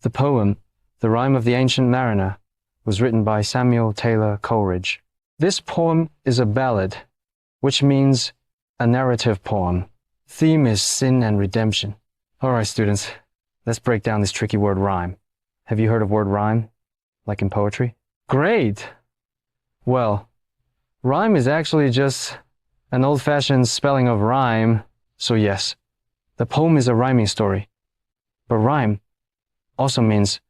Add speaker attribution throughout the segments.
Speaker 1: The poem, The Rime of the Ancient Mariner, was written by Samuel Taylor Coleridge. This poem is a ballad, which means a narrative poem. Theme is sin and redemption. All right, students, let's break down this tricky word rhyme. Have you heard of word rhyme, like in poetry? Great! Well, rhyme is actually just an old-fashioned spelling of rhyme, so yes, the poem is a rhyming story. But rhyme also means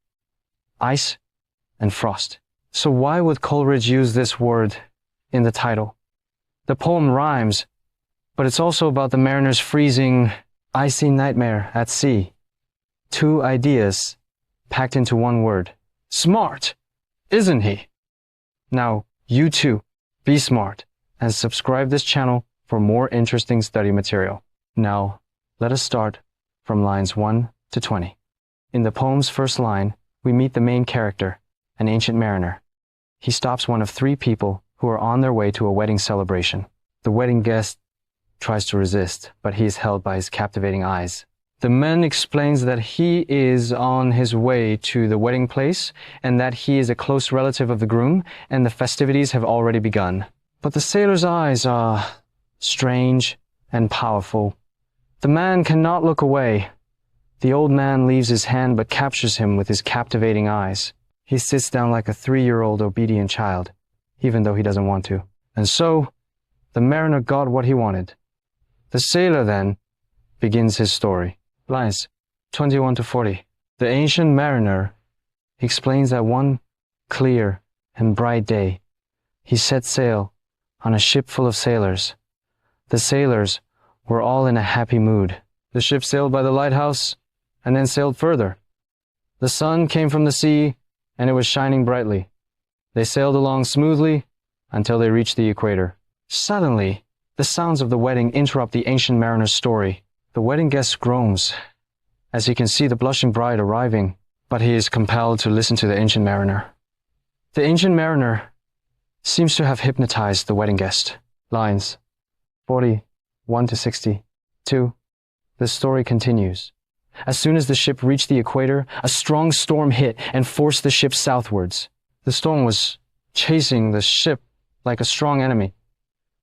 Speaker 1: ice and frost. So why would Coleridge use this word in the title? The poem rhymes, but it's also about the mariner's freezing, icy nightmare at sea. Two ideas packed into one word. Smart, isn't he? Now, you too, be smart and subscribe this channel for more interesting study material. Now, let us start from lines 1 to 20. In the poem's first line, we meet the main character, an ancient mariner. He stops one of three people who are on their way to a wedding celebration. The wedding guest tries to resist, but he is held by his captivating eyes. The man explains that he is on his way to the wedding place and that he is a close relative of the groom and the festivities have already begun. But the sailor's eyes are strange and powerful. The man cannot look away. The old man leaves his hand but captures him with his captivating eyes. He sits down like a 3-year-old obedient child, even though he doesn't want to. And so, the mariner got what he wanted. The sailor then begins his story. Lines 21 to 40. The ancient mariner explains that one clear and bright day, he set sail on a ship full of sailors. The sailors were all in a happy mood. The ship sailed by the lighthouse and then sailed further. The sun came from the sea and it was shining brightly. They sailed along smoothly until they reached the equator. Suddenly, the sounds of the wedding interrupt the ancient mariner's story. The wedding guest groans as he can see the blushing bride arriving, but he is compelled to listen to the ancient mariner. The ancient mariner seems to have hypnotized the wedding guest. Lines 41 to 62. The story continues. As soon as the ship reached the equator, a strong storm hit and forced the ship southwards. The storm was chasing the ship like a strong enemy.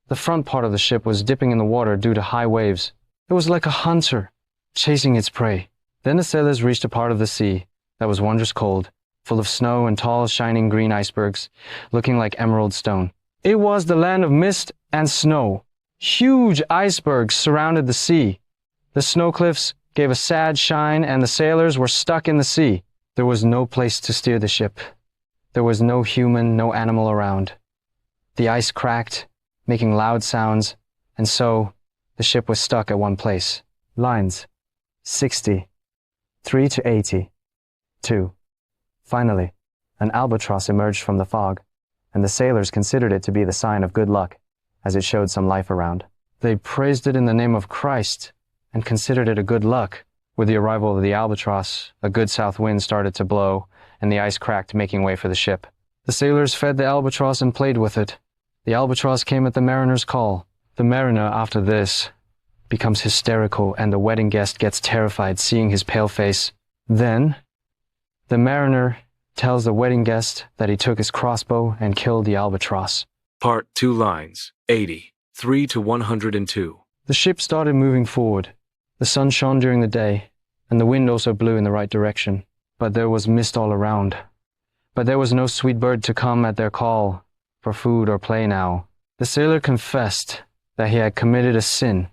Speaker 1: The front part of the ship was dipping in the water due to high waves. It was like a hunter chasing its prey. Then the sailors reached a part of the sea that was wondrous cold, full of snow and tall, shining green icebergs, looking like emerald stone. It was the land of mist and snow. Huge icebergs surrounded the sea. The snow cliffs gave a sad shine, and the sailors were stuck in the sea. There was no place to steer the ship. There was no human, no animal around. The ice cracked, making loud sounds, and so the ship was stuck at one place. Lines 63 to 82. Finally, an albatross emerged from the fog, and the sailors considered it to be the sign of good luck, as it showed some life around. They praised it in the name of Christ and considered it a good luck. With the arrival of the albatross, a good south wind started to blow, and the ice cracked, making way for the ship. The sailors fed the albatross and played with it. The albatross came at the mariner's call. The mariner, after this, becomes hysterical, and the wedding guest gets terrified seeing his pale face. Then, the mariner tells the wedding guest that he took his crossbow and killed the albatross.
Speaker 2: Part 2, lines 83 to 102.
Speaker 1: The ship started moving forward. The sun shone during the day, and the wind also blew in the right direction. But there was mist all around. But there was no sweet bird to come at their call for food or play now. The sailor confessed that he had committed a sin,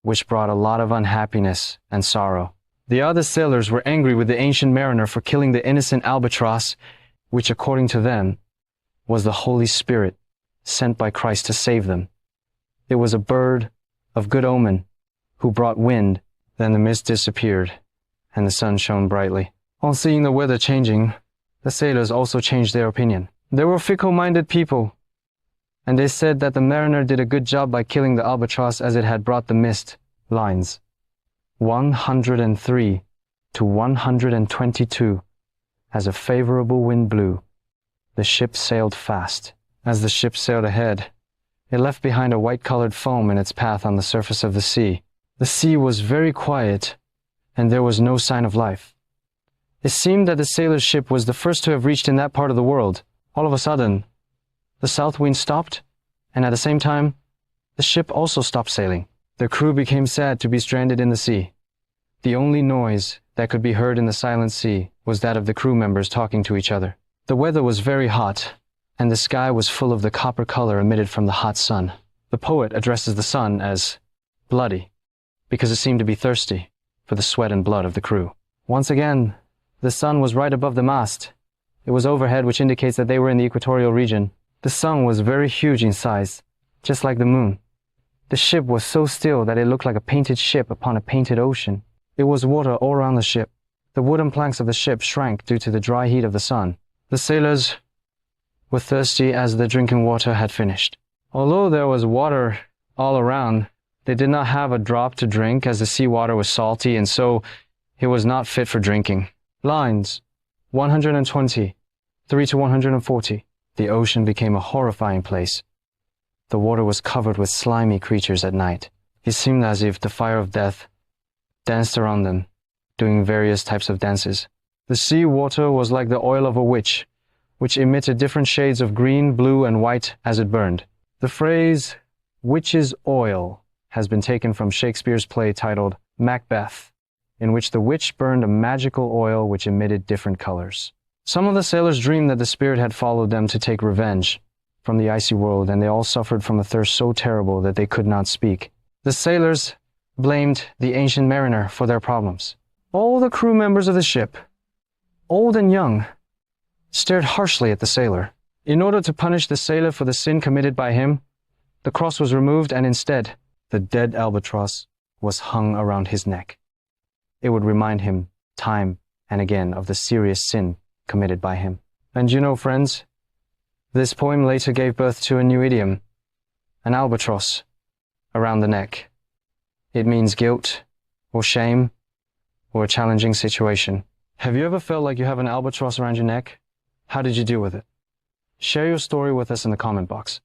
Speaker 1: which brought a lot of unhappiness and sorrow. The other sailors were angry with the ancient mariner for killing the innocent albatross, which, according to them, was the Holy Spirit sent by Christ to save them. It was a bird of good omen who brought wind. Then the mist disappeared, and the sun shone brightly. On seeing the weather changing, the sailors also changed their opinion. They were fickle-minded people, and they said that the mariner did a good job by killing the albatross as it had brought the mist. Lines 103 to 122. As a favorable wind blew, the ship sailed fast. As the ship sailed ahead, it left behind a white-colored foam in its path on the surface of the sea. The sea was very quiet, and there was no sign of life. It seemed that the sailor's ship was the first to have reached in that part of the world. All of a sudden, the south wind stopped, and at the same time, the ship also stopped sailing. The crew became sad to be stranded in the sea. The only noise that could be heard in the silent sea was that of the crew members talking to each other. The weather was very hot, and the sky was full of the copper color emitted from the hot sun. The poet addresses the sun as bloody, because it seemed to be thirsty for the sweat and blood of the crew. Once again, the sun was right above the mast. It was overhead, which indicates that they were in the equatorial region. The sun was very huge in size, just like the moon. The ship was so still that it looked like a painted ship upon a painted ocean. It was water all around the ship. The wooden planks of the ship shrank due to the dry heat of the sun. The sailors were thirsty as the drinking water had finished. Although there was water all around, they did not have a drop to drink, as the seawater was salty, and so it was not fit for drinking. Lines 120, 3 to 140. The ocean became a horrifying place. The water was covered with slimy creatures at night. It seemed as if the fire of death danced around them, doing various types of dances. The sea water was like the oil of a witch, which emitted different shades of green, blue, and white as it burned. The phrase, witch's oil, has been taken from Shakespeare's play titled Macbeth, in which the witch burned a magical oil which emitted different colors. Some of the sailors dreamed that the spirit had followed them to take revenge from the icy world, and they all suffered from a thirst so terrible that they could not speak. The sailors blamed the ancient mariner for their problems. All the crew members of the ship, old and young, stared harshly at the sailor. In order to punish the sailor for the sin committed by him, the cross was removed, and instead, the dead albatross was hung around his neck. It would remind him time and again of the serious sin committed by him. And you know, friends, this poem later gave birth to a new idiom, an albatross around the neck. It means guilt or shame or a challenging situation. Have you ever felt like you have an albatross around your neck? How did you deal with it? Share your story with us in the comment box.